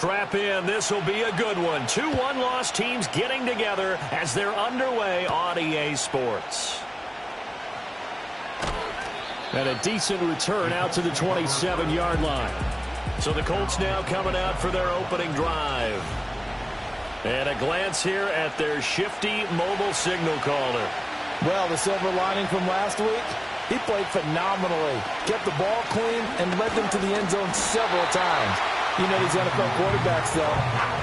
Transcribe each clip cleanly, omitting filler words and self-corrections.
Strap in. This will be a good one. 2 one-loss teams getting together as they're underway on EA Sports. And a decent return out to the 27-yard line. So the Colts now coming out for their opening drive. And a glance here at their shifty mobile signal caller. Well, the silver lining from last week, he played phenomenally. Kept the ball clean and led them to the end zone several times. You know these NFL quarterbacks, though.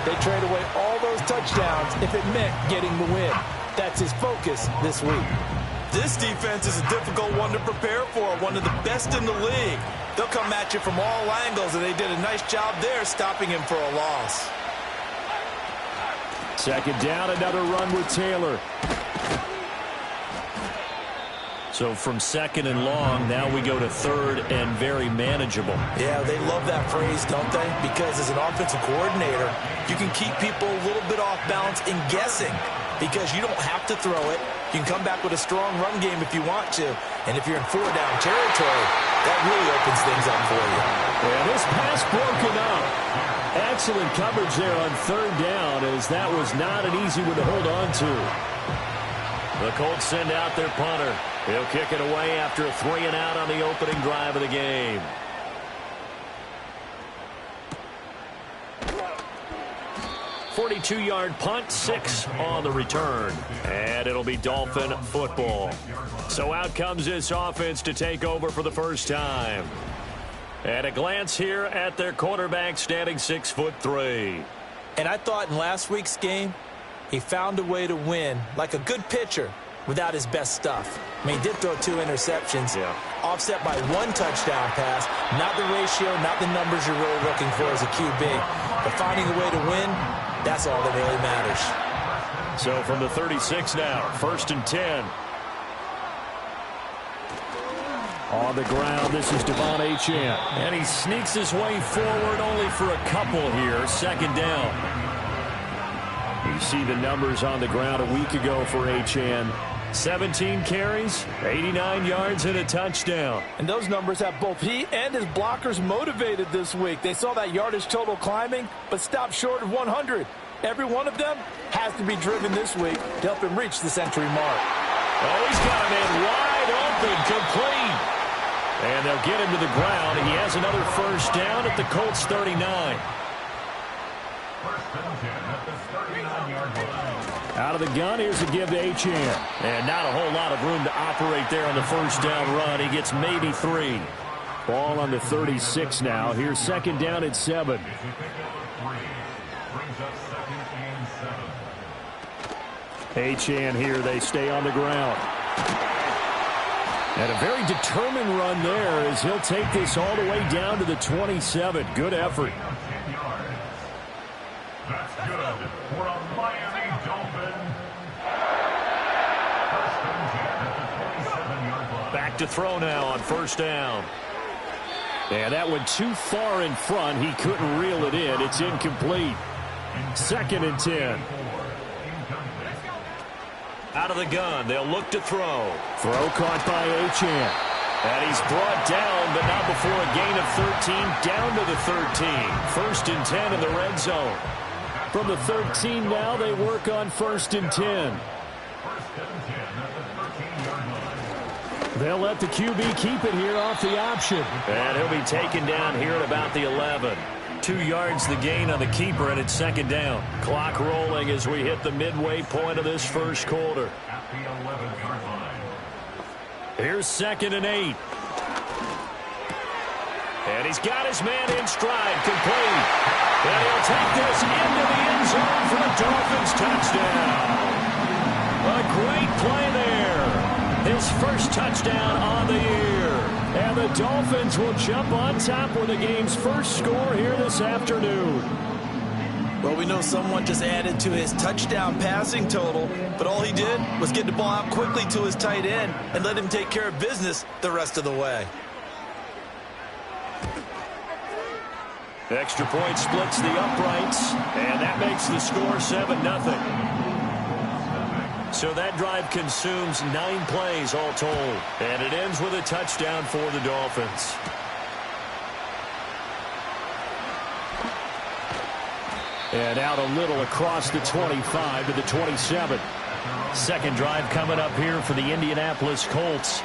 They trade away all those touchdowns if it meant getting the win. That's his focus this week. This defense is a difficult one to prepare for, one of the best in the league. They'll come at you from all angles, and they did a nice job there stopping him for a loss. Second down, another run with Taylor. So from second and long, now we go to third and very manageable. Yeah, they love that phrase, don't they? Because as an offensive coordinator, you can keep people a little bit off balance and guessing because you don't have to throw it. You can come back with a strong run game if you want to. And if you're in 4-down territory, that really opens things up for you. Yeah, this pass broken up. Excellent coverage there on third down as that was not an easy one to hold on to. The Colts send out their punter. He'll kick it away after a 3-and-out on the opening drive of the game. .42-yard punt, 6 on the return. And it'll be Dolphin football. So out comes this offense to take over for the first time. And a glance here at their quarterback standing 6'3". And I thought in last week's game, he found a way to win like a good pitcher without his best stuff. I mean, he did throw 2 interceptions, offset by 1 touchdown pass. Not the ratio, not the numbers you're really looking for as a QB. But finding a way to win, that's all that really matters. So from the 36 now, 1st and 10. On the ground, this is Devon Achane. And he sneaks his way forward only for a couple here. 2nd down. You see the numbers on the ground a week ago for Achane. 17 carries, 89 yards, and a touchdown. And those numbers have both he and his blockers motivated this week. They saw that yardage total climbing, but stopped short of 100. Every one of them has to be driven this week to help him reach the century mark. Oh, he's got him in wide open, complete. And they'll get him to the ground. He has another 1st down at the Colts 39. Out of the gun, here's a give to Achane. And not a whole lot of room to operate there on the 1st down run. He gets maybe 3. Ball on the 36 now. Here's 2nd down at 7. Achane here, they stay on the ground. And a very determined run there as he'll take this all the way down to the 27. Good effort. That's good for a Miami Dolphin. Back to throw now on 1st down. And that went too far in front. He couldn't reel it in. It's incomplete. 2nd and 10. Out of the gun, they'll look to throw. Throw caught by Achane. And he's brought down, but not before a gain of 13, down to the 13. 1st and 10 in the red zone. From the 13 now, they work on 1st and 10. They'll let the QB keep it here off the option. And he'll be taken down here at about the 11. 2 yards the gain on the keeper, and it's 2nd down. Clock rolling as we hit the midway point of this 1st quarter. Here's 2nd and 8. And he's got his man in stride, complete. And he'll take this into the end zone for a Dolphins touchdown. A great play there. His 1st touchdown on the year. And the Dolphins will jump on top with the game's 1st score here this afternoon. Well, we know someone just added to his touchdown passing total, but all he did was get the ball out quickly to his tight end and let him take care of business the rest of the way. Extra point splits the uprights, and that makes the score 7-0. So that drive consumes 9 plays all told, and it ends with a touchdown for the Dolphins. And out a little across the 25 to the 27. Second drive coming up here for the Indianapolis Colts.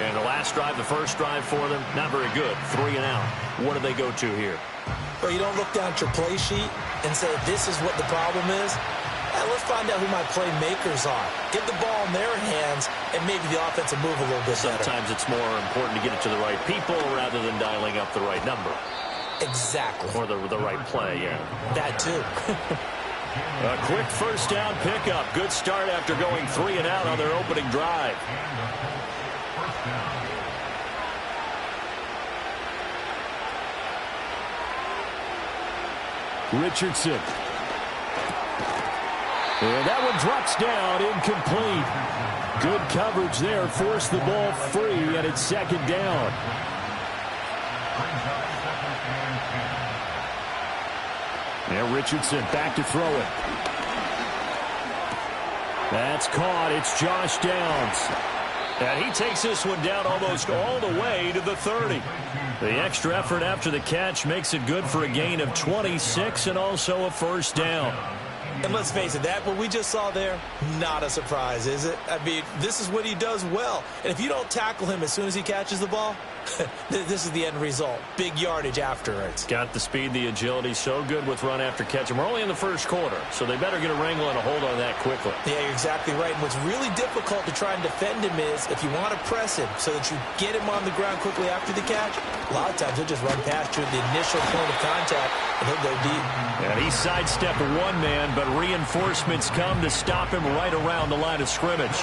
And the last drive, the first drive for them, not very good. 3 and out. What do they go to here? Well, you don't look down at your play sheet and say, this is what the problem is. Let's find out who my playmakers are. Get the ball in their hands, and maybe the offense will move a little bit better. Sometimes it's more important to get it to the right people rather than dialing up the right number. Exactly. Or the right play, yeah. That too. A quick first down pickup. Good start after going 3 and out on their opening drive. Richardson. And that one drops down, incomplete. Good coverage there, forced the ball free, and it's second down. Now Richardson back to throw it. That's caught. It's Josh Downs. And he takes this one down almost all the way to the 30. The extra effort after the catch makes it good for a gain of 26 and also a first down. And let's face it, that what we just saw there, not a surprise, is it? I mean, this is what he does well. And if you don't tackle him as soon as he catches the ball, this is the end result. Big yardage afterwards. Got the speed, the agility, so good with run after catch. And we're only in the first quarter, so they better get a wrangle and a hold on that quickly. Yeah, you're exactly right. And what's really difficult to try and defend him is if you want to press him so that you get him on the ground quickly after the catch, a lot of times he'll just run past you at the initial point of contact, and he'll go deep. And he sidestepped one man, but reinforcements come to stop him right around the line of scrimmage.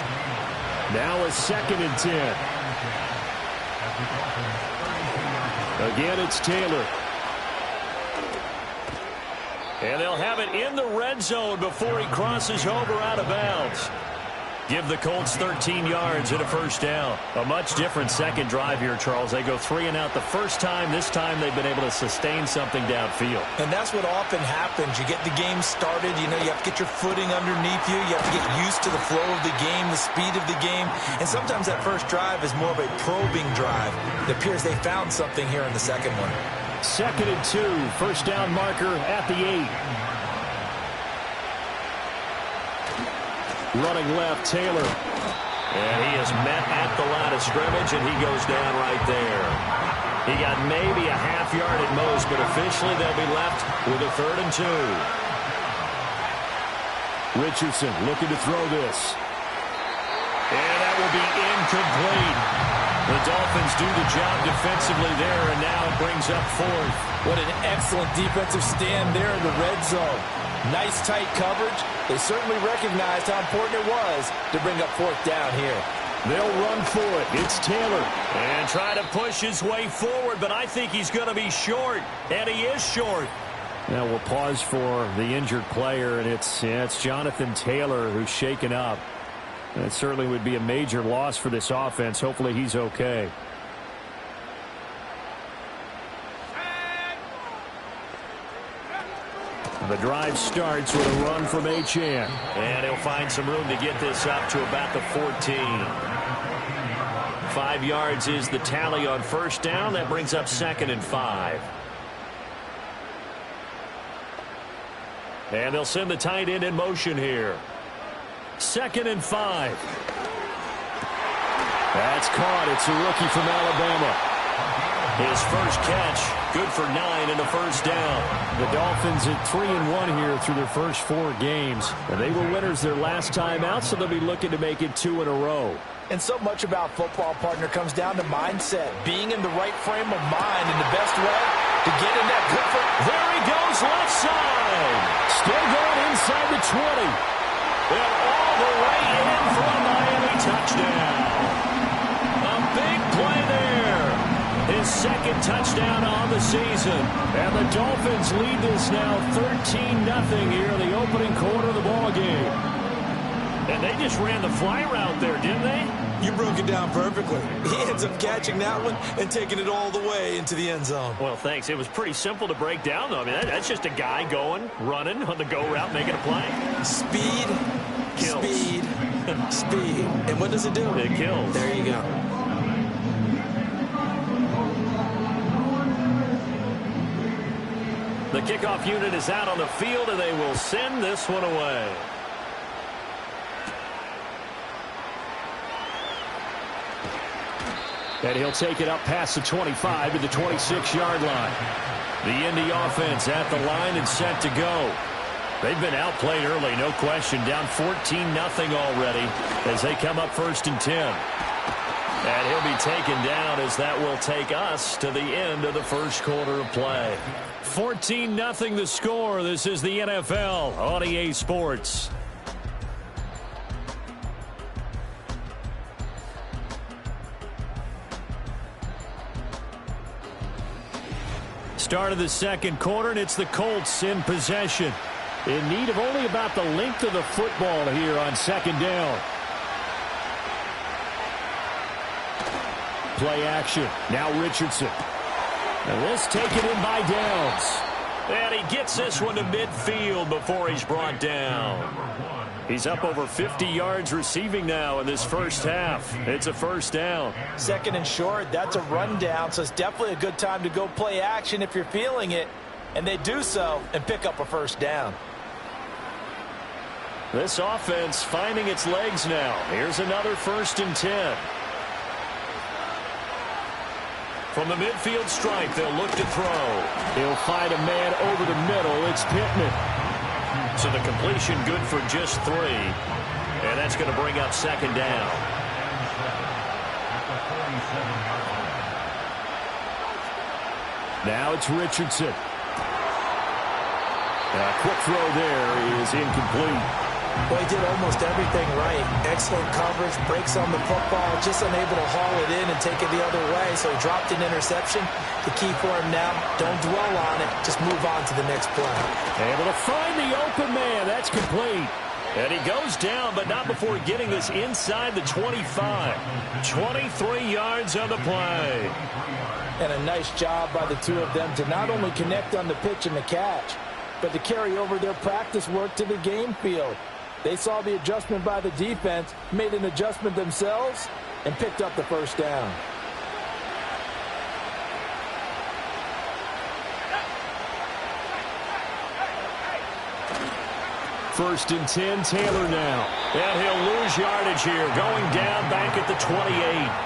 Now a 2nd and 10. Again, it's Taylor. And they'll have it in the red zone before he crosses over out of bounds. Give the Colts 13 yards and a first down. A much different second drive here, Charles. They go 3 and out the first time. This time they've been able to sustain something downfield. And that's what often happens. You get the game started. You know, you have to get your footing underneath you. You have to get used to the flow of the game, the speed of the game. And sometimes that first drive is more of a probing drive. It appears they found something here in the second one. 2nd and 2. First down marker at the 8. Running left, Taylor. And he is met at the line of scrimmage, and he goes down right there. He got maybe a half yard at most, but officially they'll be left with a 3rd and 2. Richardson looking to throw this. And that will be incomplete. The Dolphins do the job defensively there, and now it brings up 4th. What an excellent defensive stand there in the red zone. Nice tight coverage. They certainly recognized how important it was to bring up 4th down here. They'll run for it. It's Taylor. And try to push his way forward, but I think he's going to be short. And he is short. Now we'll pause for the injured player, and it's Jonathan Taylor who's shaken up. That certainly would be a major loss for this offense. Hopefully he's okay. The drive starts with a run from Achane. And he'll find some room to get this up to about the 14. 5 yards is the tally on first down. That brings up 2nd and 5. And they'll send the tight end in motion here. 2nd and 5. That's caught. It's a rookie from Alabama. His first catch, good for 9 and a first down. The Dolphins at 3-1 here through their first 4 games. And they were winners their last time out, so they'll be looking to make it 2 in a row. And so much about football, partner, comes down to mindset. Being in the right frame of mind in the best way to get in that good foot. There he goes, left side. Still going inside the 20. And all the way in for a Miami touchdown. A big play there. His 2nd touchdown on the season. And the Dolphins lead this now 13-0 here in the opening quarter of the ball game. And they just ran the fly route there, didn't they? You broke it down perfectly. He ends up catching that one and taking it all the way into the end zone. Well, thanks. It was pretty simple to break down, though. I mean, that's just a guy going, running on the go route, making a play. Speed, kills. Speed, speed. And what does it do? It kills. There you go. The kickoff unit is out on the field, and they will send this one away. And he'll take it up past the 25 to the 26-yard line. The Indy offense at the line and set to go. They've been outplayed early, no question. Down 14-0 already as they come up 1st and 10. And he'll be taken down as that will take us to the end of the first quarter of play. 14-0 the score. This is the NFL on EA Sports. Start of the second quarter, and it's the Colts in possession. In need of only about the length of the football here on 2nd down. Play action. Now Richardson. And this taken in by Downs. And he gets this one to midfield before he's brought down. He's up over 50 yards receiving now in this first half. It's a 1st down. 2nd and short, that's a rundown, so it's definitely a good time to go play action if you're feeling it. And they do so and pick up a 1st down. This offense finding its legs now. Here's another 1st and 10. From the midfield stripe, they'll look to throw. He'll find a man over the middle. It's Pittman. So the completion good for just 3. And that's going to bring up 2nd down. Now it's Richardson. A quick throw there is incomplete. Well, he did almost everything right. Excellent coverage, breaks on the football, just unable to haul it in and take it the other way. So he dropped an interception. The key for him now, don't dwell on it. Just move on to the next play. Able to find the open man. That's complete. And he goes down, but not before getting this inside the 25. 23 yards on the play. And a nice job by the two of them to not only connect on the pitch and the catch, but to carry over their practice work to the game field. They saw the adjustment by the defense, made an adjustment themselves, and picked up the 1st down. First and 10, Taylor now. And he'll lose yardage here, going down back at the 28.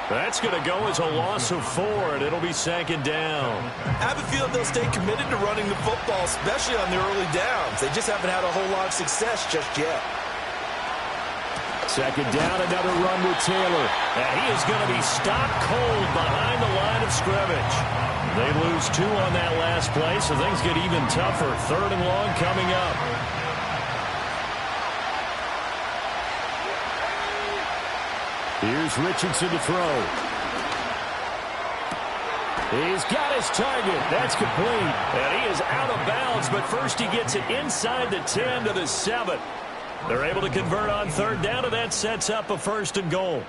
That's going to go as a loss of 4, and it'll be 2nd down. I have a feeling they'll stay committed to running the football, especially on the early downs. They just haven't had a whole lot of success just yet. 2nd down, another run with Taylor. And he is going to be stopped cold behind the line of scrimmage. They lose 2 on that last play, so things get even tougher. 3rd and long coming up. Here's Richardson to throw. He's got his target. That's complete. And he is out of bounds, but first he gets it inside the 10 to the 7. They're able to convert on 3rd down, and that sets up a 1st and goal.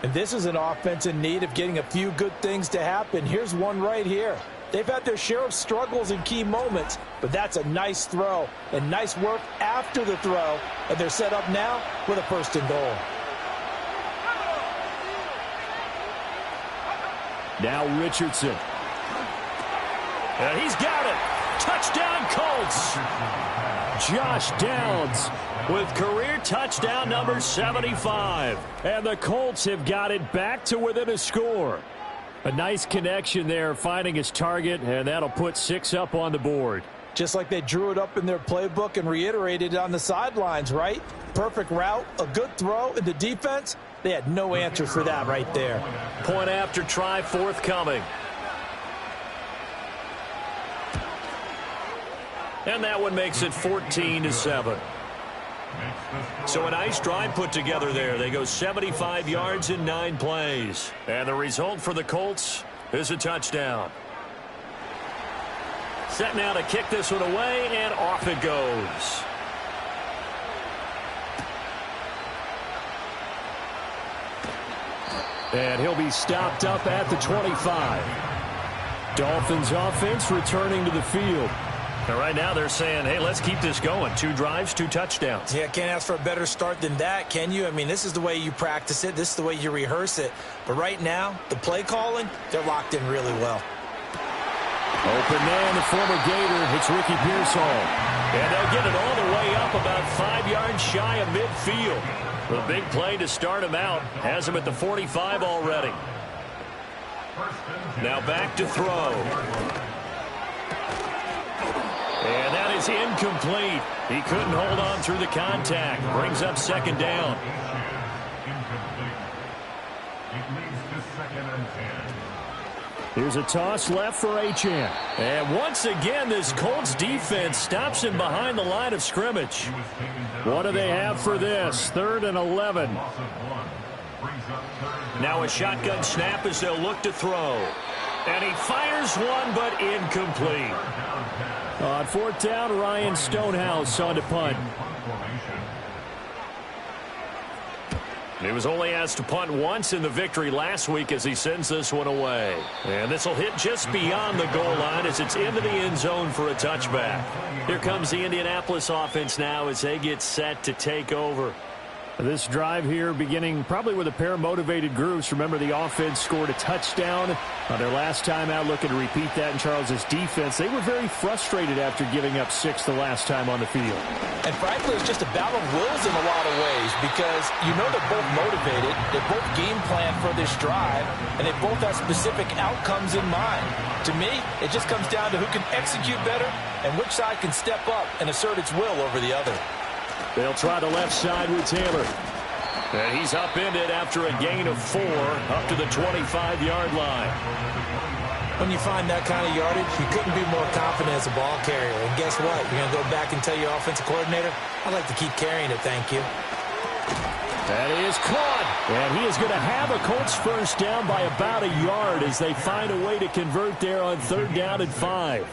And this is an offense in need of getting a few good things to happen. Here's one right here. They've had their share of struggles in key moments, but that's a nice throw and nice work after the throw. And they're set up now with a 1st and goal. Now Richardson. And he's got it. Touchdown Colts. Josh Downs with career touchdown number 75. And the Colts have got it back to within a score. A nice connection there, finding his target, and that'll put 6 up on the board. Just like they drew it up in their playbook and reiterated it on the sidelines, right? Perfect route, a good throw, and the defense, they had no answer for that right there. Point after try forthcoming. And that one makes it 14-7. So a nice drive put together there. They go 75 yards in 9 plays. And the result for the Colts is a touchdown. Set now to kick this one away, and off it goes. And he'll be stopped up at the 25. Dolphins offense returning to the field. And right now they're saying, hey, let's keep this going. 2 drives, 2 touchdowns. Yeah, can't ask for a better start than that, can you? I mean, this is the way you practice it. This is the way you rehearse it. But right now, the play calling, they're locked in really well. Open man, the former Gator, hits Ricky Pearsall. And they'll get it all the way up about 5 yards shy of midfield. The big play to start him out has him at the 45 already. Now back to throw. And that is incomplete. He couldn't hold on through the contact. Brings up second down. Here's a toss left for Achane. And once again, this Colts defense stops him behind the line of scrimmage. What do they have for this? 3rd and 11. Now a shotgun snap as they'll look to throw. And he fires one, but incomplete. On 4th down, Ryan Stonehouse on to punt. He was only asked to punt once in the victory last week as he sends this one away. And this will hit just beyond the goal line as it's into the end zone for a touchback. Here comes the Indianapolis offense now as they get set to take over. This drive here beginning probably with a pair of motivated groups. Remember, the offense scored a touchdown on their last time out, looking to repeat that in Charles's defense. They were very frustrated after giving up 6 the last time on the field. And frankly, it's just a battle of wills in a lot of ways because you know they're both motivated, they both game plan for this drive, and they both have specific outcomes in mind. To me, it just comes down to who can execute better and which side can step up and assert its will over the other. They'll try the left side with Taylor. And he's upended after a gain of 4 up to the 25-yard line. When you find that kind of yardage, you couldn't be more confident as a ball carrier. And guess what? You're going to go back and tell your offensive coordinator, I'd like to keep carrying it, thank you. That is caught. And he is going to have a Colts first down by about a yard as they find a way to convert there on 3rd down and 5.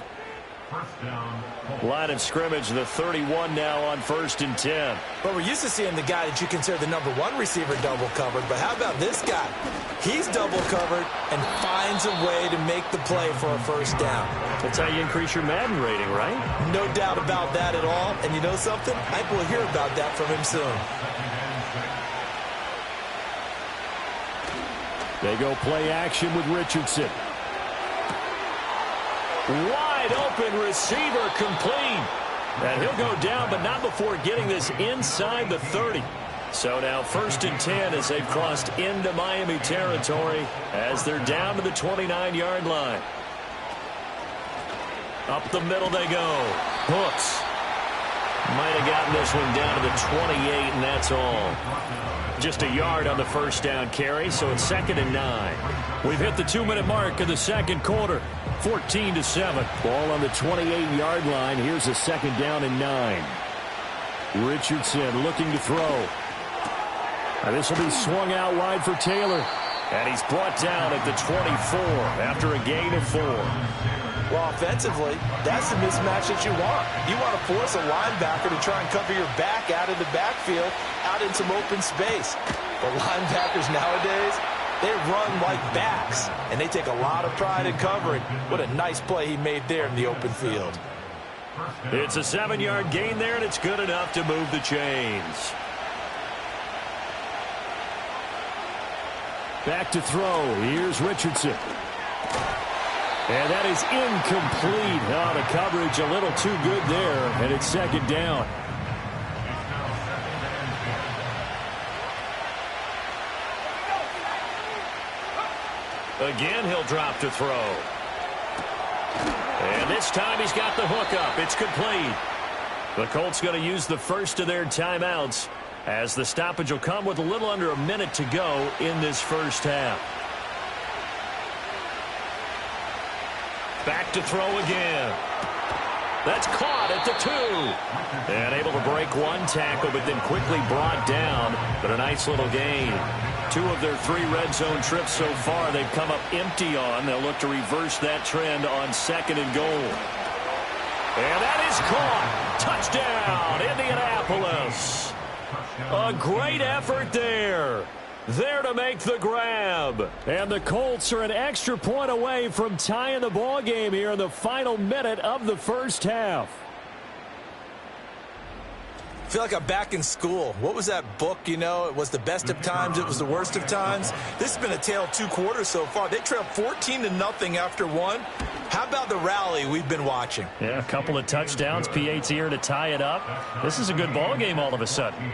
Line of scrimmage, the 31 now on 1st and 10. But we're used to seeing the guy that you consider the number 1 receiver double covered. But how about this guy? He's double covered and finds a way to make the play for a first down. That's how you increase your Madden rating, right? No doubt about that at all. And you know something? I think we'll hear about that from him soon. They go play action with Richardson. Wide open receiver complete. And he'll go down, but not before getting this inside the 30. So now 1st and 10 as they've crossed into Miami territory as they're down to the 29-yard line. Up the middle they go. Hooks. Might have gotten this one down to the 28, and that's all. Just a yard on the first down carry, so it's 2nd and 9. We've hit the 2-minute mark of the second quarter. 14-7. Ball on the 28-yard line. Here's a 2nd down and 9. Richardson looking to throw. And this will be swung out wide for Taylor. And he's brought down at the 24 after a gain of 4. Well, offensively, that's the mismatch that you want. You want to force a linebacker to try and cover your back out of the backfield, out in some open space. But linebackers nowadays, they run like backs, and they take a lot of pride in covering. What a nice play he made there in the open field. It's a 7-yard gain there, and it's good enough to move the chains. Back to throw. Here's Richardson. And that is incomplete. Oh, the coverage a little too good there, and it's 2nd down. Again, he'll drop to throw. And this time he's got the hook up. It's complete. The Colts going to use the first of their timeouts as the stoppage will come with a little under a minute to go in this first half. Back to throw again. That's caught at the 2. And able to break one tackle, but then quickly brought down. But a nice little gain. 2 of their 3 red zone trips so far they've come up empty on. They'll look to reverse that trend on 2nd and goal. And that is caught. Touchdown, Indianapolis. A great effort there. There to make the grab. And the Colts are an extra point away from tying the ball game here in the final minute of the first half. I feel like I'm back in school. What was that book, you know? It was the best of times, it was the worst of times. This has been a tale of 2 quarters so far. They trailed 14-0 after 1. How about the rally we've been watching? Yeah, a couple of touchdowns. P.A.'s here to tie it up. This is a good ball game all of a sudden.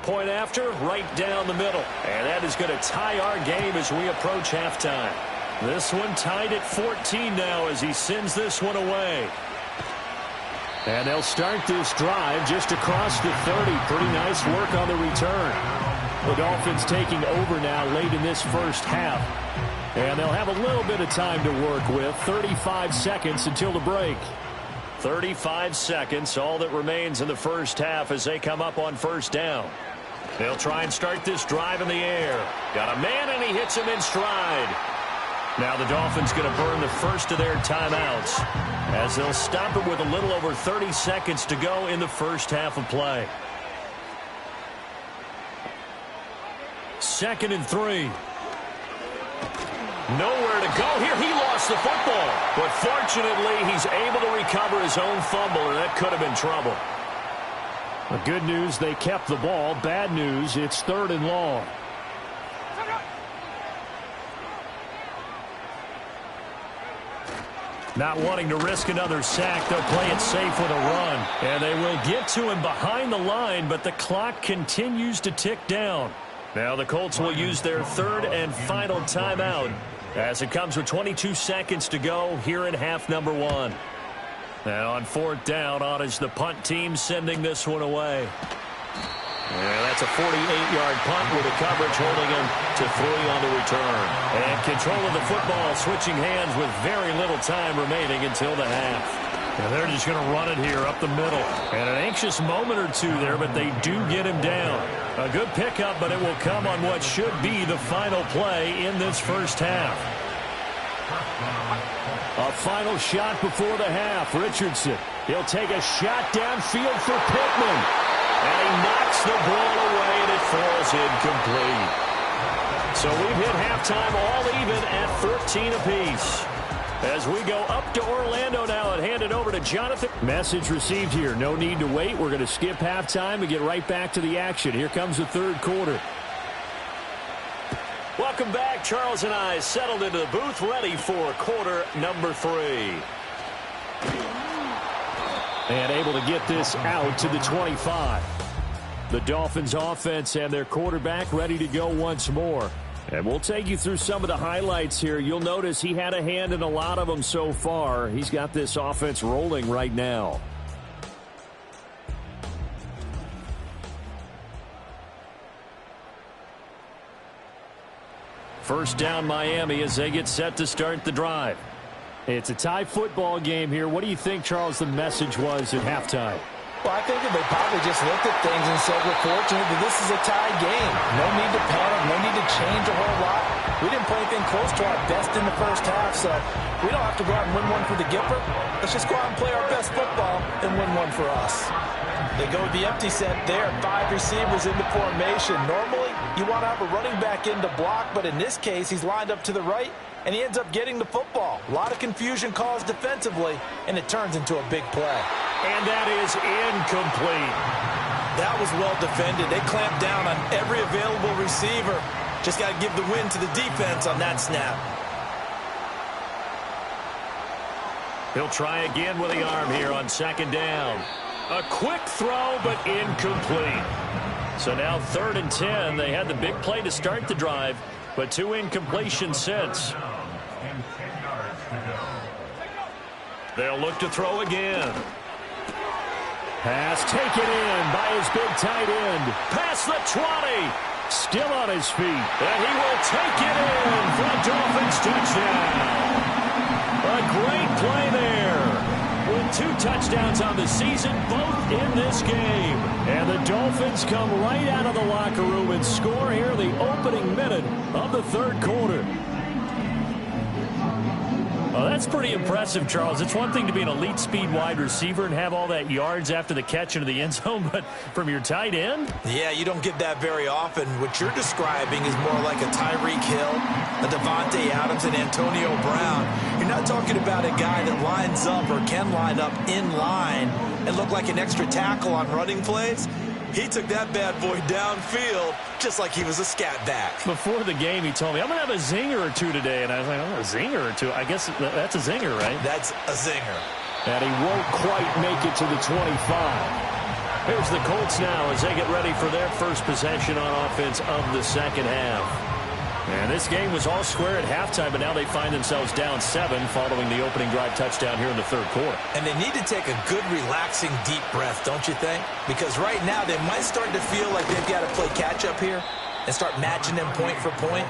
Point after, right down the middle. And that is going to tie our game as we approach halftime. This one tied at 14 now as he sends this one away. And they'll start this drive just across the 30. Pretty nice work on the return. The Dolphins taking over now late in this first half. And they'll have a little bit of time to work with. 35 seconds until the break. 35 seconds, all that remains in the first half as they come up on first down. They'll try and start this drive in the air. Got a man, and he hits him in stride. Now the Dolphins going to burn the first of their timeouts as they'll stop it with a little over 30 seconds to go in the first half of play. 2nd and 3. Nowhere to go here. He lost the football. But fortunately, he's able to recover his own fumble, and that could have been trouble. The good news, they kept the ball. Bad news, it's 3rd and long. Not wanting to risk another sack, they'll play it safe with a run. And they will get to him behind the line, but the clock continues to tick down. Now the Colts will use their 3rd and final timeout as it comes with 22 seconds to go here in half number 1. Now on 4th down, on is the punt team sending this one away. And that's a 48-yard punt with a coverage holding him to 3 on the return. And control of the football switching hands with very little time remaining until the half. And they're just going to run it here up the middle. And an anxious moment or two there, but they do get him down. A good pickup, but it will come on what should be the final play in this first half. A final shot before the half. Richardson, he'll take a shot downfield for Pittman. And he knocks the ball away, and it falls incomplete. So we've hit halftime all even at 13 apiece. As we go up to Orlando now and hand it over to Jonathan. Message received here. No need to wait. We're going to skip halftime and get right back to the action. Here comes the 3rd quarter. Welcome back. Charles and I settled into the booth, ready for quarter number 3. And able to get this out to the 25. The Dolphins offense and their quarterback ready to go once more. And we'll take you through some of the highlights here. You'll notice he had a hand in a lot of them so far. He's got this offense rolling right now. First down Miami as they get set to start the drive. It's a tie football game here. What do you think, Charles, the message was at halftime? Well, I think that they probably just looked at things and said, we're fortunate that this is a tie game. No need to panic, no need to change a whole lot. We didn't play anything close to our best in the first half, so we don't have to go out and win one for the Gipper. Let's just go out and play our best football and win one for us. They go with the empty set there, 5 receivers into formation. Normally, you want to have a running back in to block, but in this case, he's lined up to the right, and he ends up getting the football. A lot of confusion caused defensively, and it turns into a big play. And that is incomplete. That was well defended. They clamped down on every available receiver. Just got to give the win to the defense on that snap. He'll try again with the arm here on 2nd down. A quick throw, but incomplete. So now 3rd and 10. They had the big play to start the drive, but 2 incompletions since. They'll look to throw again. Pass taken in by his big tight end. Past the 20. Still on his feet. And he will take it in for a Dolphins touchdown. A great play there. With 2 touchdowns on the season, both in this game. And the Dolphins come right out of the locker room and score here in the opening minute of the 3rd quarter. Well, that's pretty impressive, Charles. It's one thing to be an elite speed wide receiver and have all that yards after the catch into the end zone, but from your tight end? Yeah, you don't get that very often. What you're describing is more like a Tyreek Hill, a Devontae Adams, and Antonio Brown. You're not talking about a guy that lines up or can line up in line and look like an extra tackle on running plays. He took that bad boy downfield just like he was a scat back. Before the game, he told me, I'm going to have a zinger or two today. And I was like, oh, a zinger or two? I guess that's a zinger, right? That's a zinger. And he won't quite make it to the 25. Here's the Colts now as they get ready for their first possession on offense of the second half. And this game was all square at halftime, but now they find themselves down 7 following the opening drive touchdown here in the third quarter. And they need to take a good, relaxing, deep breath, don't you think? Because right now they might start to feel like they've got to play catch-up here and start matching them point for point.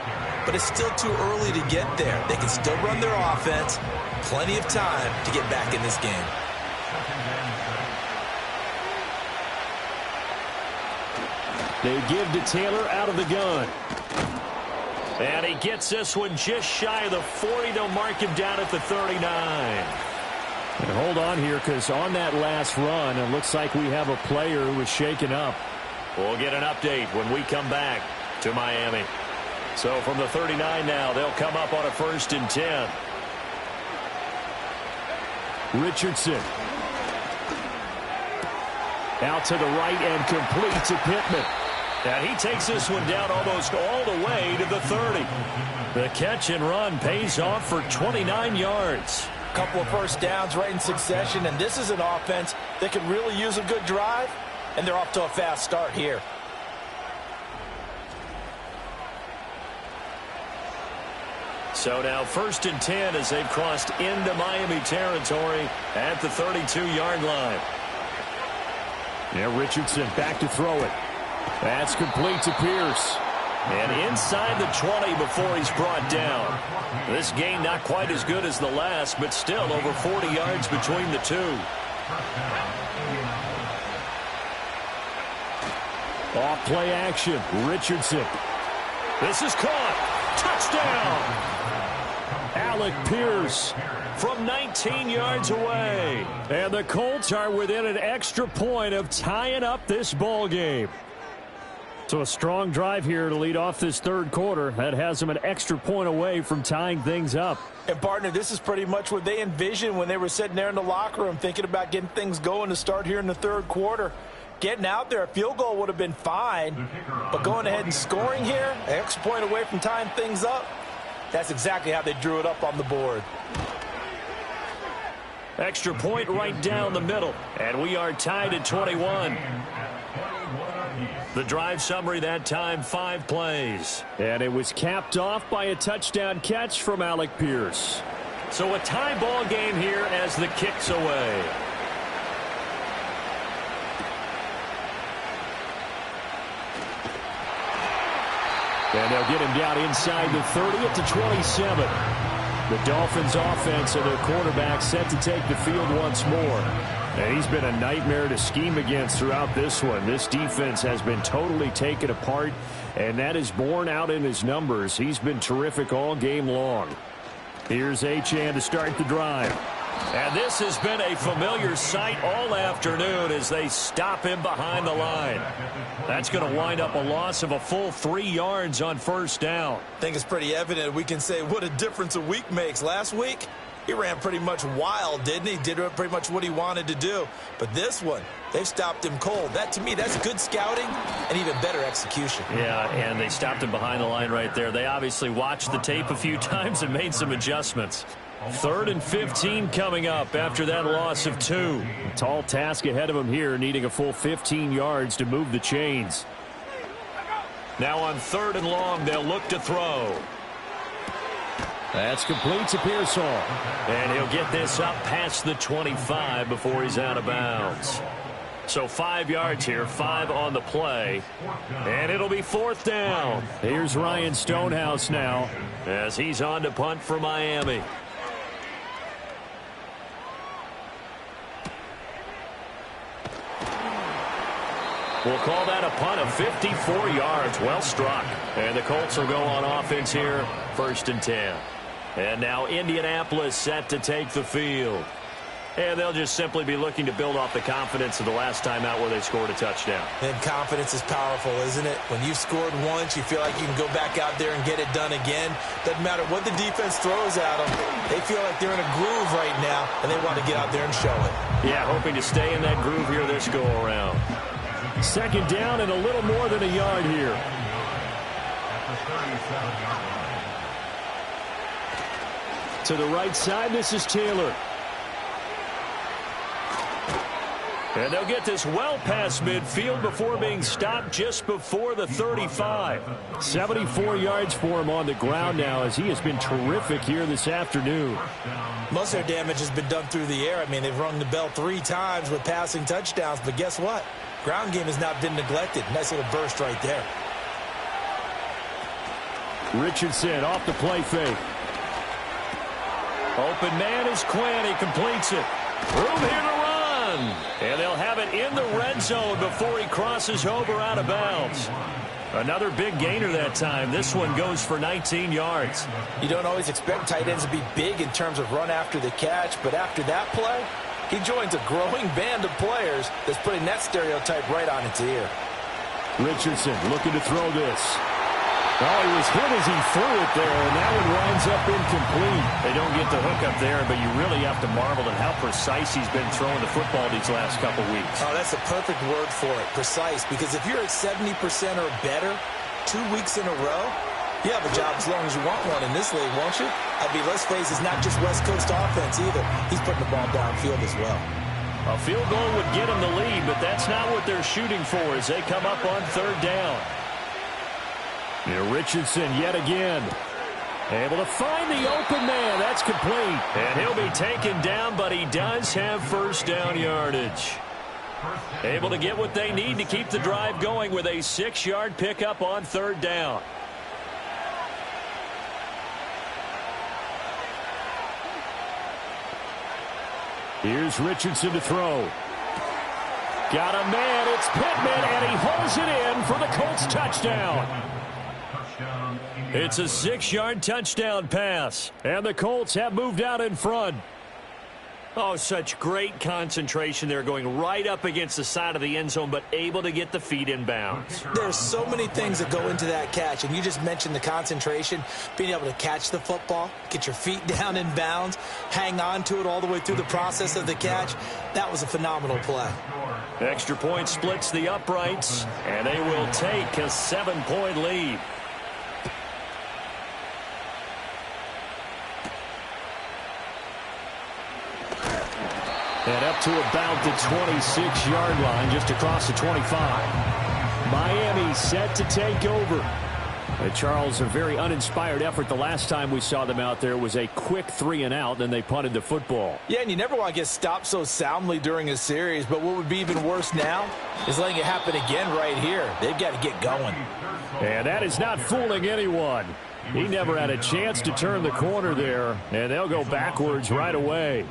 But it's still too early to get there. They can still run their offense. Plenty of time to get back in this game. They give to Taylor out of the gun. And he gets this one just shy of the 40. They'll mark him down at the 39. And hold on here, because on that last run, it looks like we have a player who was shaken up. We'll get an update when we come back to Miami. So from the 39 now, they'll come up on a 1st and 10. Richardson. Out to the right and complete to Pittman. And he takes this one down almost all the way to the 30. The catch and run pays off for 29 yards. A couple of first downs right in succession, and this is an offense that could really use a good drive, and they're off to a fast start here. So now 1st and 10 as they've crossed into Miami territory at the 32-yard line. Yeah, Richardson back to throw it. That's complete to Pierce. And inside the 20 before he's brought down. This game not quite as good as the last, but still over 40 yards between the two. Off play action. Richardson. This is caught. Touchdown. Alec Pierce from 19 yards away. And the Colts are within an extra point of tying up this ball game. So a strong drive here to lead off this third quarter. That has them an extra point away from tying things up. And, partner, this is pretty much what they envisioned when they were sitting there in the locker room thinking about getting things going to start here in the third quarter. Getting out there, a field goal would have been fine. But going ahead and scoring here, an extra point away from tying things up, that's exactly how they drew it up on the board. Extra point right down the middle. And we are tied at 21. The drive summary that time, 5 plays. And it was capped off by a touchdown catch from Alec Pierce. So a tie ball game here as the kick's away. And they'll get him down inside the 30 at the 27. The Dolphins offense and their quarterback set to take the field once more. And he's been a nightmare to scheme against throughout this one. This defense has been totally taken apart, and that is borne out in his numbers. He's been terrific all game long. Here's Achane to start the drive. And this has been a familiar sight all afternoon as they stop him behind the line. That's going to wind up a loss of a full 3 yards on 1st down. I think it's pretty evident we can say what a difference a week makes. Last week, he ran pretty much wild, didn't he? Did pretty much what he wanted to do. But this one, they've stopped him cold. That, to me, that's good scouting and even better execution. Yeah, and they stopped him behind the line right there. They obviously watched the tape a few times and made some adjustments. 3rd and 15 coming up after that loss of 2. A tall task ahead of him here, needing a full 15 yards to move the chains. Now on 3rd and long, they'll look to throw. That's complete to Pearsall. And he'll get this up past the 25 before he's out of bounds. So 5 yards here, 5 on the play. And it'll be 4th down. Here's Ryan Stonehouse now as he's on to punt for Miami. We'll call that a punt of 54 yards. Well struck. And the Colts will go on offense here, 1st and 10. And now Indianapolis set to take the field. And they'll just simply be looking to build off the confidence of the last time out where they scored a touchdown. And confidence is powerful, isn't it? When you've scored once, you feel like you can go back out there and get it done again. Doesn't matter what the defense throws at them. They feel like they're in a groove right now, and they want to get out there and show it. Yeah, hoping to stay in that groove here this go-around. Second down and a little more than a yard here. To the right side, this is Taylor. And they'll get this well past midfield before being stopped just before the 35. 74 yards for him on the ground now as he has been terrific here this afternoon. Most of their damage has been done through the air. I mean, they've rung the bell 3 times with passing touchdowns, but guess what? Ground game has not been neglected. Nice little burst right there. Richardson off the play fake. Open man is Quinn. He completes it. Room here to run. And they'll have it in the red zone before he crosses over out of bounds. Another big gainer that time. This one goes for 19 yards. You don't always expect tight ends to be big in terms of run after the catch, but after that play, he joins a growing band of players that's putting that stereotype right on its ear. Richardson looking to throw this. Oh, he was hit as he threw it there, and that one winds up incomplete. They don't get the hook up there, but you really have to marvel at how precise he's been throwing the football these last couple weeks. Oh, that's a perfect word for it, precise, because if you're at 70% or better 2 weeks in a row, you have a job as long as you want one in this league, won't you? I mean, let's face it, it's not just West Coast offense either. He's putting the ball downfield as well. A field goal would get him the lead, but that's not what they're shooting for as they come up on third down. Richardson yet again. Able to find the open man. That's complete. And he'll be taken down, but he does have first down yardage. Able to get what they need to keep the drive going with a 6-yard pickup on third down. Here's Richardson to throw. Got a man. It's Pittman, and he holds it in for the Colts touchdown. It's a 6-yard touchdown pass, and the Colts have moved out in front. Oh, such great concentration there, going right up against the side of the end zone, but able to get the feet in bounds. There's so many things that go into that catch, and you just mentioned the concentration, being able to catch the football, get your feet down in bounds, hang on to it all the way through the process of the catch. That was a phenomenal play. Extra point splits the uprights, and they will take a 7-point lead. And up to about the 26-yard line, just across the 25. Miami set to take over. Charles, a very uninspired effort the last time we saw them out there was a quick 3-and-out, then they punted the football. Yeah, and you never want to get stopped so soundly during a series, but what would be even worse now is letting it happen again right here. They've got to get going. And that is not fooling anyone. He never had a chance to turn the corner there, and they'll go backwards right away.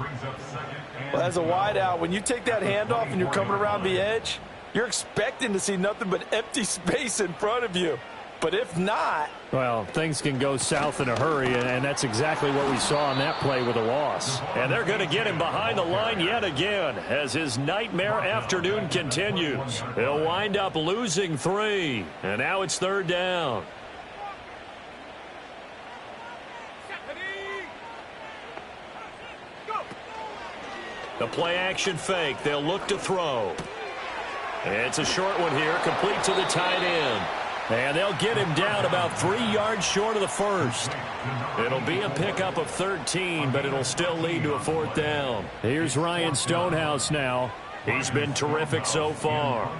Well, as a wideout, when you take that handoff and you're coming around the edge, you're expecting to see nothing but empty space in front of you. But if not... Well, things can go south in a hurry, and that's exactly what we saw on that play with a loss. And they're going to get him behind the line yet again as his nightmare afternoon continues. He'll wind up losing 3, and now it's third down. The play-action fake. They'll look to throw. It's a short one here, complete to the tight end. And they'll get him down about 3 yards short of the first. It'll be a pickup of 13, but it'll still lead to a fourth down. Here's Ryan Stonehouse now. He's been terrific so far.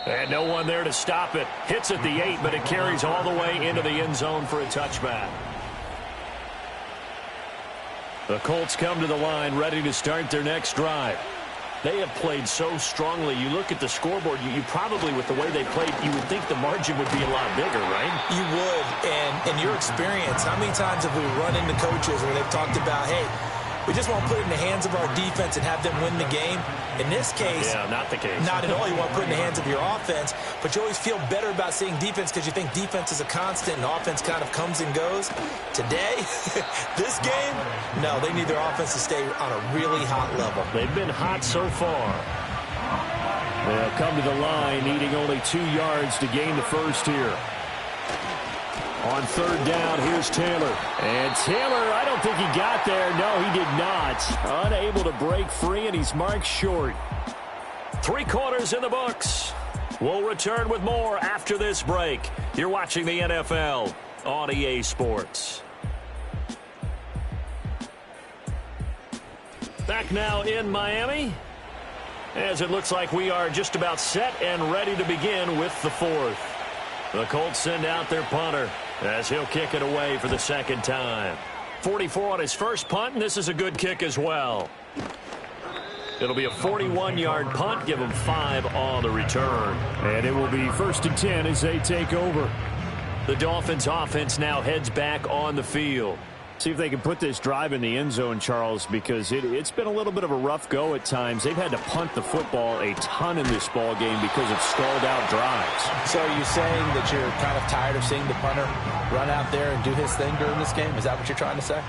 And no one there to stop it. Hits at the 8, but it carries all the way into the end zone for a touchback. The Colts come to the line ready to start their next drive. They have played so strongly. You look at the scoreboard, you probably, with the way they played, you would think the margin would be a lot bigger, right? You would. And in your experience, how many times have we run into coaches where they've talked about, hey, we just want to put it in the hands of our defense and have them win the game? In this case, yeah, not the case. Not at all. You want to put it in the hands of your offense, but you always feel better about seeing defense because you think defense is a constant and offense kind of comes and goes. Today, this game, no, they need their offense to stay on a really hot level. They've been hot so far. They'll come to the line needing only 2 yards to gain the first here. On third down, here's Taylor. And Taylor, I don't think he got there. No, he did not. Unable to break free, and he's marked short. 3 quarters in the books. We'll return with more after this break. You're watching the NFL on EA Sports. Back now in Miami, as it looks like we are just about set and ready to begin with the 4th. The Colts send out their punter as he'll kick it away for the second time. 44 on his first punt, and this is a good kick as well. It'll be a 41-yard punt, give them 5 on the return. And it will be 1st and 10 as they take over. The Dolphins offense now heads back on the field. See if they can put this drive in the end zone, Charles, because it's been a little bit of a rough go at times. They've had to punt the football a ton in this ball game because of stalled-out drives. So are you saying that you're kind of tired of seeing the punter run out there and do his thing during this game? Is that what you're trying to say?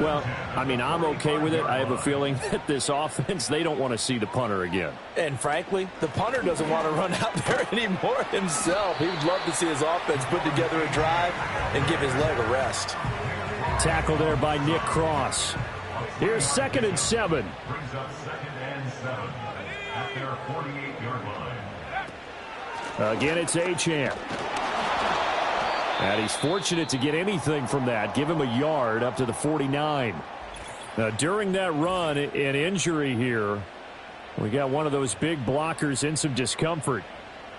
Well, I mean, I'm okay with it. I have a feeling that this offense, they don't want to see the punter again. And frankly, the punter doesn't want to run out there anymore himself. He would love to see his offense put together a drive and give his leg a rest. Tackle there by Nick Cross. Here's 2nd and 7. Brings up 2nd and 7 at their 48-yard line. Again, it's Achane. And he's fortunate to get anything from that. Give him a yard up to the 49. Now, during that run, an injury here. We got one of those big blockers in some discomfort.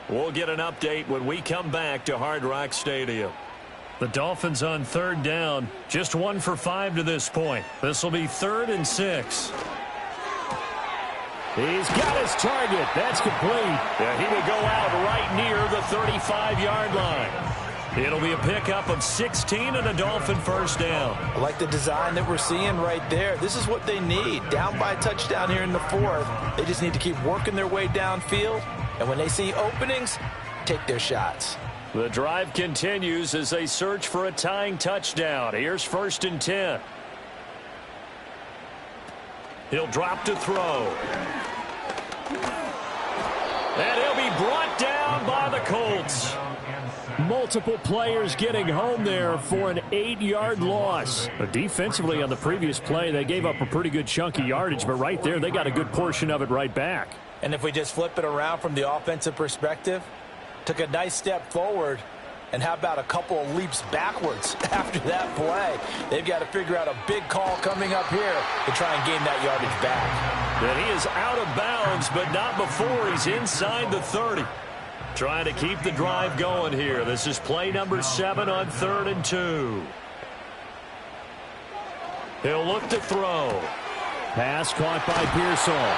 We'll get an update when we come back to Hard Rock Stadium. The Dolphins on 3rd down, just 1 for 5 to this point. This will be 3rd and 6. He's got his target. That's complete. Yeah, he will go out right near the 35-yard line. It'll be a pickup of 16 and a Dolphin first down. I like the design that we're seeing right there. This is what they need. Down by a touchdown here in the 4th. They just need to keep working their way downfield. And when they see openings, take their shots. The drive continues as they search for a tying touchdown. Here's 1st and 10. He'll drop to throw. And he'll be brought down by the Colts. Multiple players getting home there for an 8-yard loss. But defensively on the previous play, they gave up a pretty good chunk of yardage, but right there, they got a good portion of it right back. And if we just flip it around from the offensive perspective, took a nice step forward, and how about a couple of leaps backwards after that play? They've got to figure out a big call coming up here to try and gain that yardage back. And he is out of bounds, but not before he's inside the 30. Trying to keep the drive going here. This is play number 7 on 3rd and 2. He'll look to throw. Pass caught by Pearsall.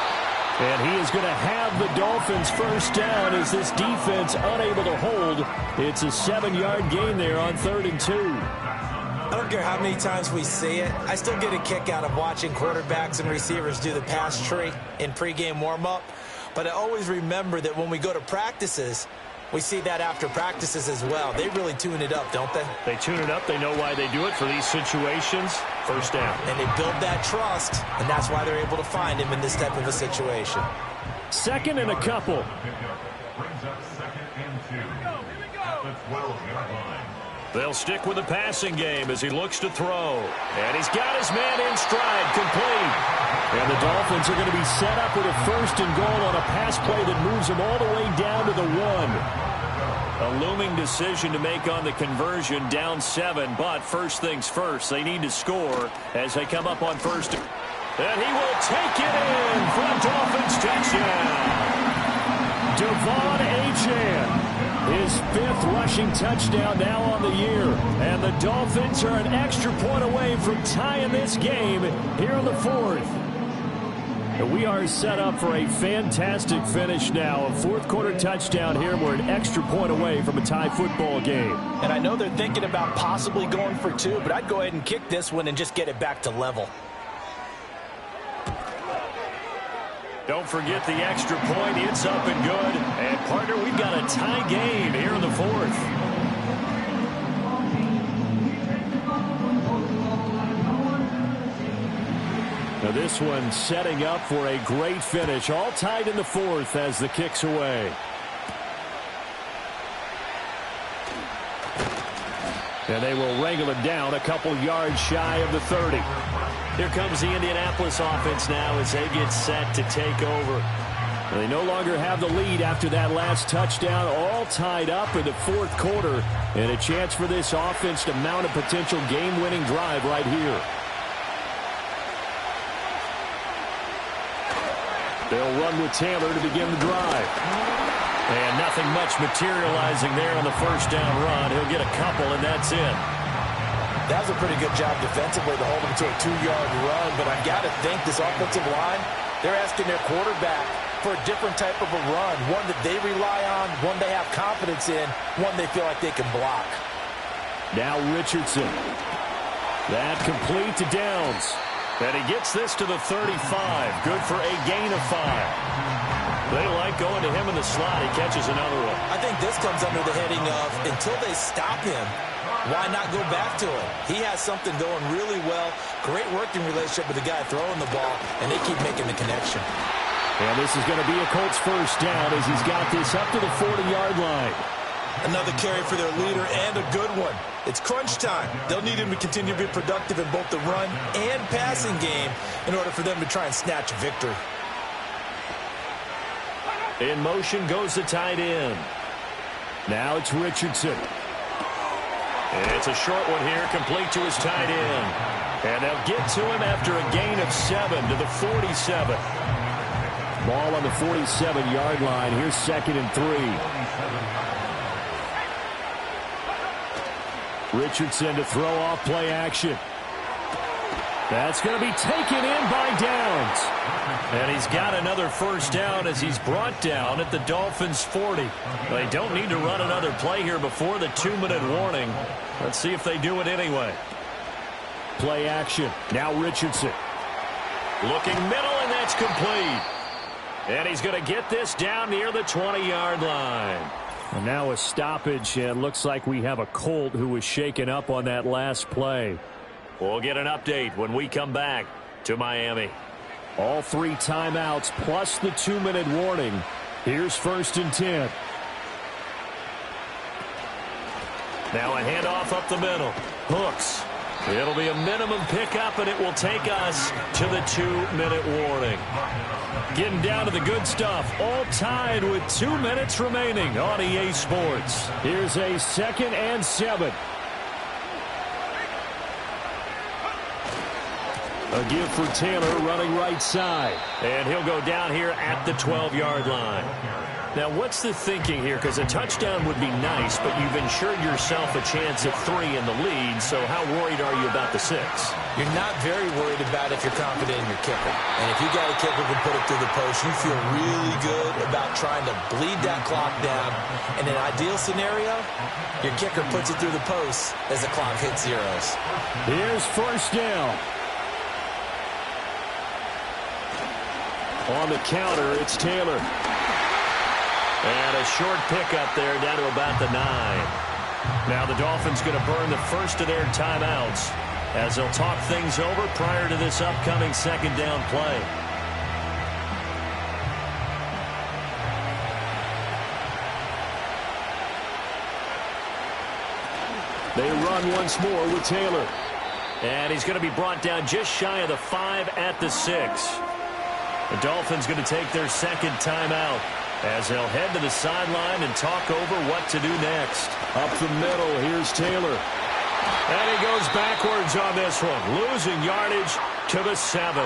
And he is going to have the Dolphins first down as this defense unable to hold. It's a 7-yard gain there on 3rd and 2. I don't care how many times we see it. I still get a kick out of watching quarterbacks and receivers do the pass tree in pregame warm-up. But I always remember that when we go to practices, we see that after practices as well. They really tune it up, don't they? They tune it up. They know why they do it for these situations. First down. And they build that trust, and that's why they're able to find him in this type of a situation. 2nd and a couple. Brings up 2nd and 2 at the 12-yard line. They'll stick with the passing game as he looks to throw. And he's got his man in stride, complete. And the Dolphins are going to be set up with a 1st and goal on a pass play that moves them all the way down to the 1. A looming decision to make on the conversion, down 7. But first things first, they need to score as they come up on 1st. And he will take it in for a Dolphins touchdown. Devon Achane. His 5th rushing touchdown now on the year. And the Dolphins are an extra point away from tying this game here in the 4th. And we are set up for a fantastic finish now. A 4th quarter touchdown here. We're an extra point away from a tie football game. And I know they're thinking about possibly going for 2, but I'd go ahead and kick this one and just get it back to level. Don't forget the extra point. It's up and good. And, partner, we've got a tie game here in the 4th. Now this one setting up for a great finish. All tied in the 4th as the kick's away. And they will wrangle it down a couple yards shy of the 30. Here comes the Indianapolis offense now as they get set to take over. They no longer have the lead after that last touchdown, all tied up in the fourth quarter, and a chance for this offense to mount a potential game-winning drive right here. They'll run with Taylor to begin the drive. And nothing much materializing there on the first down run. He'll get a couple, and that's it. That was a pretty good job defensively to hold him to a 2-yard run, but I've got to think this offensive line, they're asking their quarterback for a different type of a run, one that they rely on, one they have confidence in, one they feel like they can block. Now Richardson. That complete to Downs. And he gets this to the 35. Good for a gain of 5. They like going to him in the slot. He catches another one. I think this comes under the heading of until they stop him, why not go back to him? He has something going really well. Great working relationship with the guy throwing the ball, and they keep making the connection. And this is going to be a Colts first down as he's got this up to the 40-yard line. Another carry for their leader and a good one. It's crunch time. They'll need him to continue to be productive in both the run and passing game in order for them to try and snatch a victory. In motion goes the tight end. Now it's Richardson. And it's a short one here, complete to his tight end. And they'll get to him after a gain of 7 to the 47. Ball on the 47-yard line. Here's 2nd and 3. Richardson to throw off play action. That's going to be taken in by Downs. And he's got another first down as he's brought down at the Dolphins' 40. They don't need to run another play here before the 2-minute warning. Let's see if they do it anyway. Play action. Now Richardson. Looking middle, and that's complete. And he's going to get this down near the 20-yard line. And now a stoppage, and looks like we have a Colt who was shaken up on that last play. We'll get an update when we come back to Miami. All 3 timeouts plus the 2-minute warning. Here's 1st and 10. Now a handoff up the middle. Hooks. It'll be a minimum pickup, and it will take us to the 2-minute warning. Getting down to the good stuff. All tied with 2 minutes remaining on EA Sports. Here's a 2nd and 7. A give for Taylor running right side. And he'll go down here at the 12-yard line. Now, what's the thinking here? Because a touchdown would be nice, but you've ensured yourself a chance at 3 in the lead, so how worried are you about the 6? You're not very worried about if you're confident in your kicker. And if you got a kicker who can put it through the post, you feel really good about trying to bleed that clock down. In an ideal scenario, your kicker puts it through the post as the clock hits zeros. Here's 1st down. On the counter, it's Taylor. And a short pickup there down to about the 9. Now the Dolphins going to burn the first of their timeouts as they'll talk things over prior to this upcoming 2nd down play. They run once more with Taylor. And he's going to be brought down just shy of the 5 at the 6. The Dolphins going to take their 2nd timeout as they'll head to the sideline and talk over what to do next. Up the middle, here's Taylor. And he goes backwards on this one, losing yardage to the 7.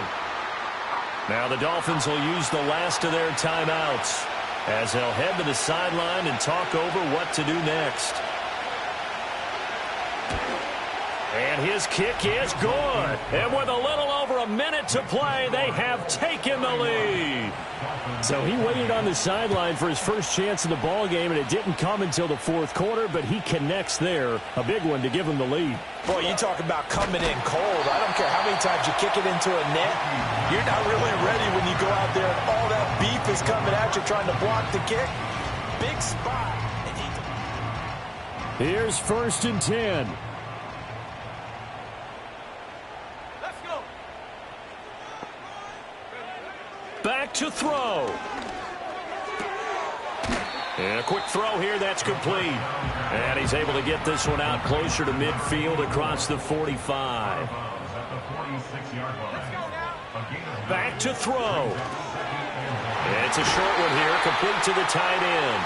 Now the Dolphins will use the last of their timeouts as they'll head to the sideline and talk over what to do next. And his kick is good. And with a little over a minute to play, they have taken the lead. So he waited on the sideline for his first chance in the ball game, and it didn't come until the 4th quarter, but he connects there. A big one to give him the lead. Boy, you talk about coming in cold. I don't care how many times you kick it into a net. You're not really ready when you go out there and all that beef is coming at you trying to block the kick. Big spot. Here's 1st and 10. Back to throw. And a quick throw here, that's complete. And he's able to get this one out closer to midfield across the 45. Back to throw. It's a short one here, complete to the tight end.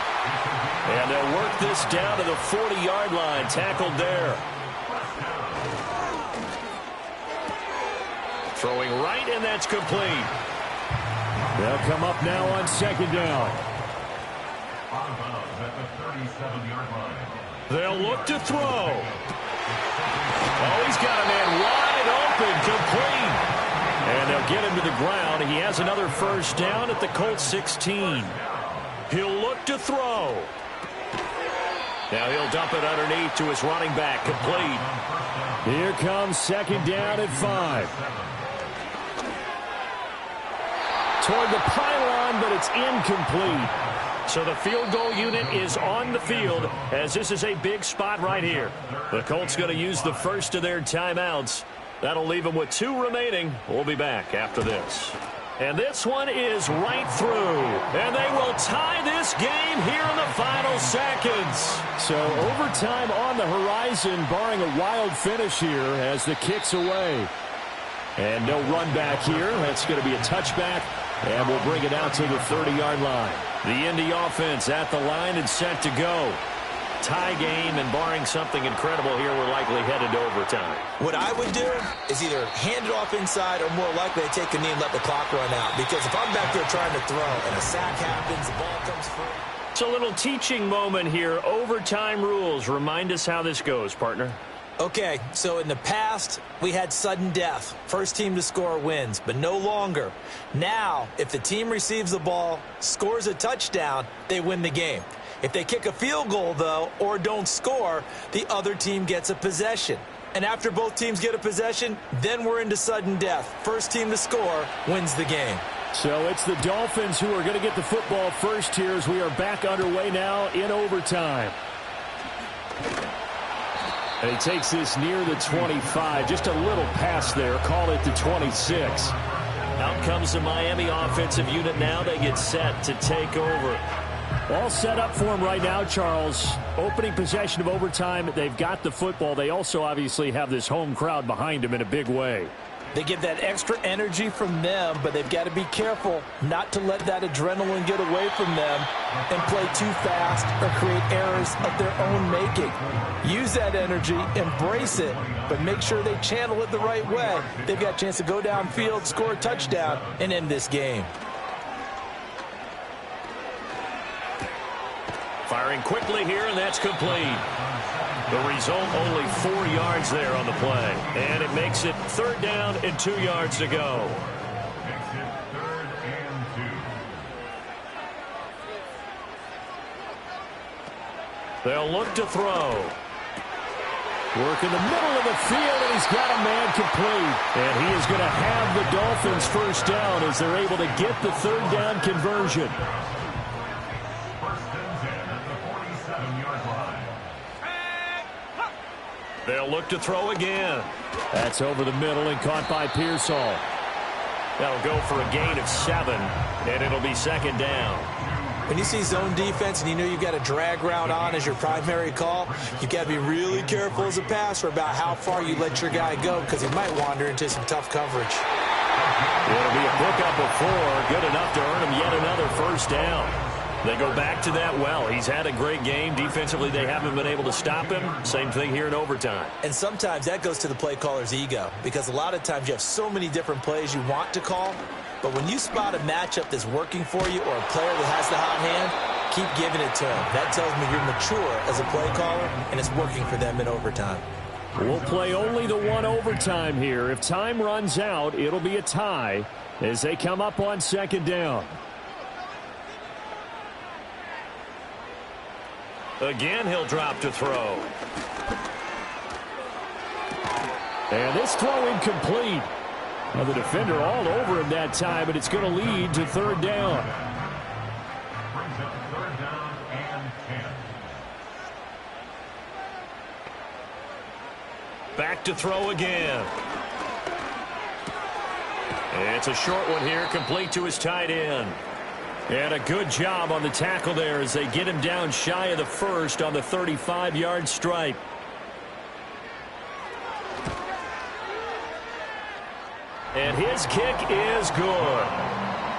And they'll work this down to the 40-yard line, tackled there. Throwing right, and that's complete. They'll come up now on second down. They'll look to throw. Oh, he's got a man wide open, complete. And they'll get him to the ground. He has another first down at the Colts 16. He'll look to throw. Now he'll dump it underneath to his running back, complete. Here comes second down at 5. Toward the pylon, but it's incomplete. So the field goal unit is on the field as this is a big spot right here. The Colts going to use the first of their timeouts. That'll leave them with 2 remaining. We'll be back after this. And this one is right through. And they will tie this game here in the final seconds. So overtime on the horizon, barring a wild finish here as the kick's away. And no run back here. That's going to be a touchback. And we'll bring it out to the 30-yard line. The Indy offense at the line and set to go. Tie game, and barring something incredible here, we're likely headed to overtime. What I would do is either hand it off inside or more likely to take a knee and let the clock run out. Because if I'm back there trying to throw and a sack happens, the ball comes free. It's a little teaching moment here. Overtime rules. Remind us how this goes, partner. Okay, so in the past, we had sudden death. First team to score wins, but no longer. Now, if the team receives the ball, scores a touchdown, they win the game. If they kick a field goal, though, or don't score, the other team gets a possession. And after both teams get a possession, then we're into sudden death. First team to score wins the game. So it's the Dolphins who are going to get the football first here as we are back underway now in overtime. And he takes this near the 25. Just a little pass there. Call it the 26. Out comes the Miami offensive unit now. They get set to take over. All set up for him right now, Charles. Opening possession of overtime. They've got the football. They also obviously have this home crowd behind them in a big way. They get that extra energy from them, but they've got to be careful not to let that adrenaline get away from them and play too fast or create errors of their own making. Use that energy, embrace it, but make sure they channel it the right way. They've got a chance to go downfield, score a touchdown, and end this game. Firing quickly here, and that's complete. The result, only 4 yards there on the play. And it makes it 3rd down and 2 yards to go. Makes it 3rd and 2. They'll look to throw. Work in the middle of the field, and he's got a man complete. And he is going to have the Dolphins first down as they're able to get the 3rd down conversion. They'll look to throw again. That's over the middle and caught by Pearsall. That'll go for a gain of 7, and it'll be 2nd down. When you see zone defense and you know you've got a drag route on as your primary call, you've got to be really careful as a passer about how far you let your guy go because he might wander into some tough coverage. It'll be a pickup of 4, good enough to earn him yet another first down. They go back to that well. He's had a great game. Defensively, they haven't been able to stop him. Same thing here in overtime. And sometimes that goes to the play caller's ego because a lot of times you have so many different plays you want to call. But when you spot a matchup that's working for you or a player that has the hot hand, keep giving it to him. That tells me you're mature as a play caller, and it's working for them in overtime. We'll play only the 1 overtime here. If time runs out, it'll be a tie as they come up on 2nd down. Again, he'll drop to throw. And this throw incomplete. Well, the defender all over him that time, but it's going to lead to 3rd down. Brings up 3rd down and 10. Back to throw again. It's a short one here, complete to his tight end. And a good job on the tackle there as they get him down shy of the first on the 35-yard stripe. And his kick is good.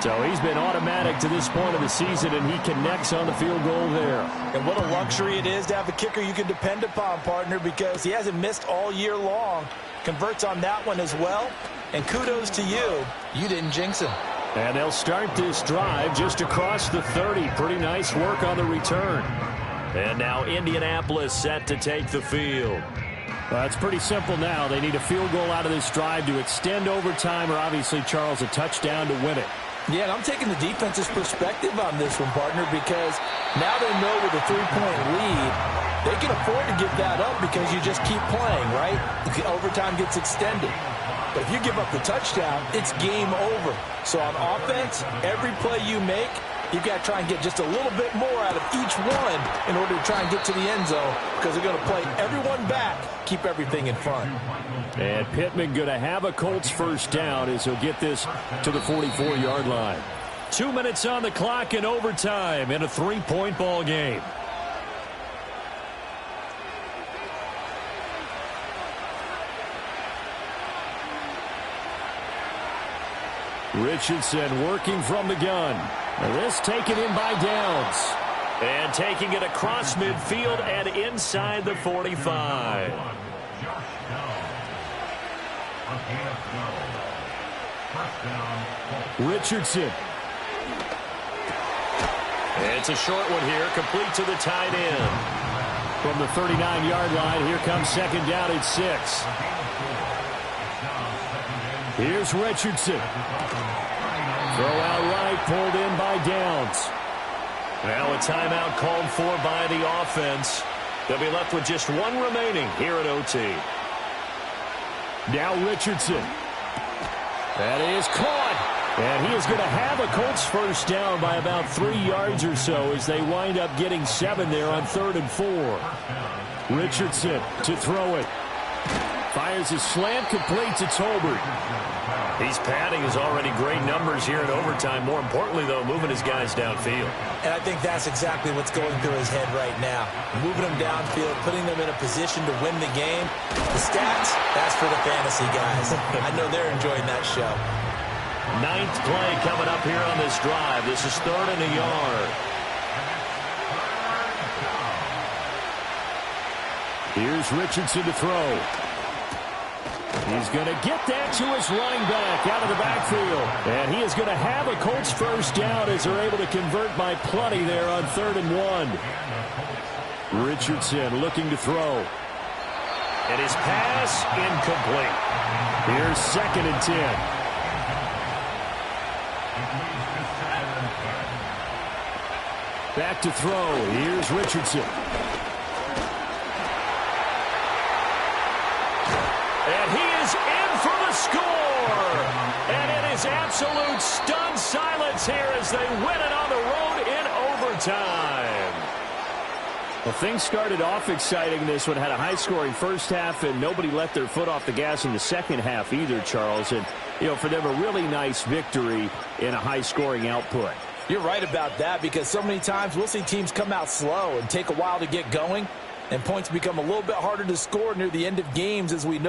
So he's been automatic to this point of the season, and he connects on the field goal there. And what a luxury it is to have a kicker you can depend upon, partner, because he hasn't missed all year long. Converts on that one as well. And kudos to you. You didn't jinx him. And they'll start this drive just across the 30. Pretty nice work on the return. And now Indianapolis set to take the field. Well, it's pretty simple now. They need a field goal out of this drive to extend overtime, or obviously, Charles, a touchdown to win it. Yeah, and I'm taking the defense's perspective on this one, partner, because now they know with a 3-point lead, they can afford to give that up because you just keep playing, right? The overtime gets extended. But if you give up the touchdown, it's game over. So on offense, every play you make, you've got to try and get just a little bit more out of each one in order to try and get to the end zone, because they're going to play everyone back, keep everything in front. And Pittman going to have a Colts first down as he'll get this to the 44-yard line. 2 minutes on the clock in overtime in a 3-point ball game. Richardson working from the gun. This taken in by Downs. And taking it across midfield and inside the 45. Richardson. It's a short one here, complete to the tight end. From the 39-yard line, here comes second down at 6. Here's Richardson. Throw out right, pulled in by Downs. Now a timeout called for by the offense. They'll be left with just one remaining here at OT. Now Richardson. That is caught. And he is going to have a Colts first down by about 3 yards or so as they wind up getting 7 there on 3rd and 4. Richardson to throw it. Fires his slant, complete to Tolbert. He's padding his already great numbers here in overtime. More importantly, though, moving his guys downfield. And I think that's exactly what's going through his head right now. Moving them downfield, putting them in a position to win the game. The stats, that's for the fantasy guys. I know they're enjoying that show. 9th play coming up here on this drive. This is 3rd and a yard. Here's Richardson to throw. He's going to get that to his running back out of the backfield. And he is going to have a Colts first down as they're able to convert by plenty there on 3rd and 1. Richardson looking to throw. And his pass incomplete. Here's 2nd and 10. Back to throw. Here's Richardson. And he is in for the score. And it is absolute stunned silence here as they win it on the road in overtime. Well, things started off exciting. This one had a high-scoring first half, and nobody let their foot off the gas in the second half either, Charles. And, you know, for them, a really nice victory in a high-scoring output. You're right about that, because so many times we'll see teams come out slow and take a while to get going, and points become a little bit harder to score near the end of games, as we know.